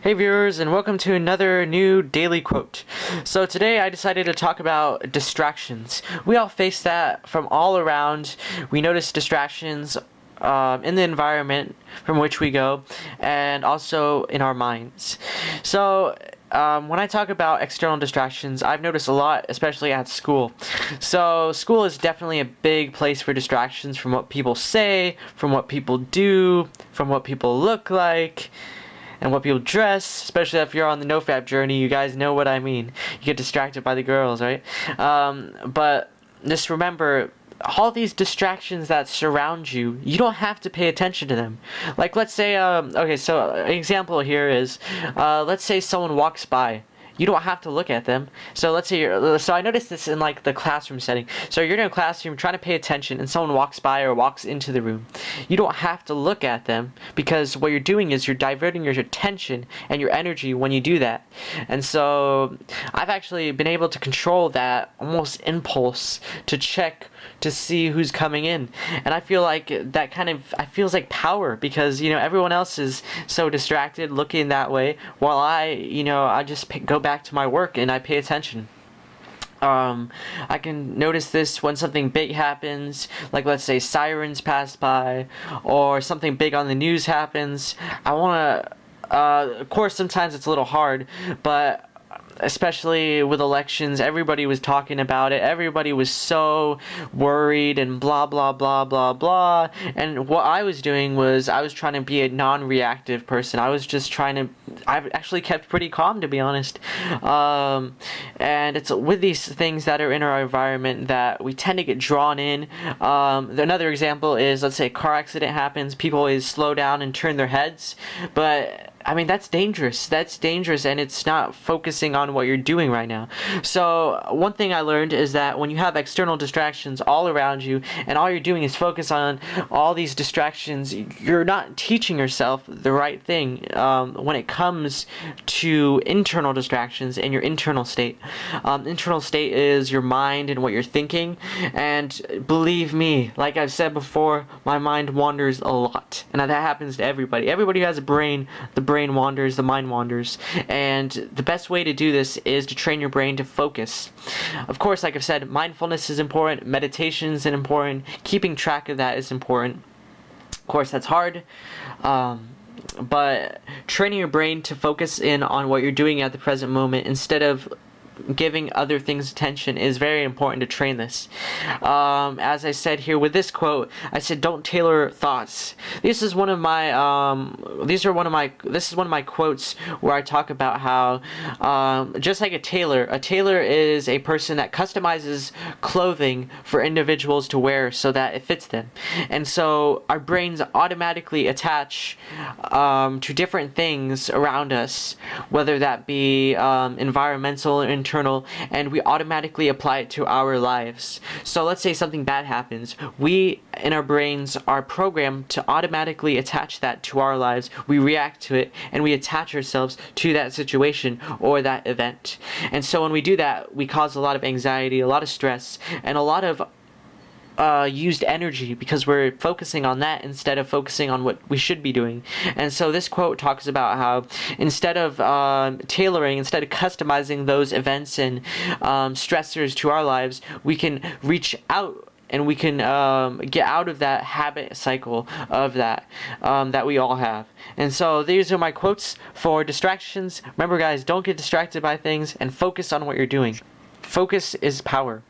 Hey viewers, and welcome to another new daily quote. So today I decided to talk about distractions. We all face that from all around. We notice distractions in the environment from which we go, and also in our minds. So when I talk about external distractions, I've noticed a lot, especially at school. So school is definitely a big place for distractions from what people say, from what people do, from what people look like, and what people dress, especially if you're on the nofap journey. You guys know what I mean. You get distracted by the girls, right? But just remember, all these distractions that surround you, you don't have to pay attention to them. Like, let's say, okay, so an example here is, let's say someone walks by. You don't have to look at them. So let's say so I noticed this in like the classroom setting. So you're in a classroom trying to pay attention and someone walks by or walks into the room. You don't have to look at them, because what you're doing is you're diverting your attention and your energy when you do that. And so I've actually been able to control that almost impulse to check to see who's coming in. And I feel like that feels like power, because everyone else is so distracted looking that way, while I just go back to my work and I pay attention. I can notice this when something big happens, like let's say sirens pass by, or something big on the news happens. I want to, of course sometimes it's a little hard, but especially with elections, everybody was talking about it. Everybody was so worried and blah blah blah blah blah. And what I was doing was I was trying to be a non-reactive person. I was just I've actually kept pretty calm, to be honest. And it's with these things that are in our environment that we tend to get drawn in. Another example is, let's say a car accident happens. People always slow down and turn their heads, but I mean, that's dangerous. That's dangerous, and it's not focusing on what you're doing right now. So one thing I learned is that when you have external distractions all around you, and all you're doing is focus on all these distractions, you're not teaching yourself the right thing when it comes to internal distractions and your internal state. Internal state is your mind and what you're thinking, and believe me, like I've said before, my mind wanders a lot, and that happens to everybody. Everybody who has a brain, the brain wanders, the mind wanders, and the best way to do this is to train your brain to focus. Of course, like I've said, mindfulness is important, meditation is important, keeping track of that is important. Of course, that's hard, but training your brain to focus in on what you're doing at the present moment instead of giving other things attention is very important to train this. As I said here with this quote, I said, don't tailor thoughts. This is one of my quotes where I talk about how just like a tailor is a person that customizes clothing for individuals to wear so that it fits them. And so our brains automatically attach to different things around us, whether that be environmental or internal, and we automatically apply it to our lives. So let's say something bad happens. We, in our brains, are programmed to automatically attach that to our lives. We react to it, and we attach ourselves to that situation or that event. And so when we do that, we cause a lot of anxiety, a lot of stress, and a lot of used energy, because we're focusing on that instead of focusing on what we should be doing. And so this quote talks about how instead of tailoring, instead of customizing those events and stressors to our lives, we can reach out and we can get out of that habit cycle of that we all have. And so these are my quotes for distractions. Remember guys, don't get distracted by things and focus on what you're doing. Focus is power.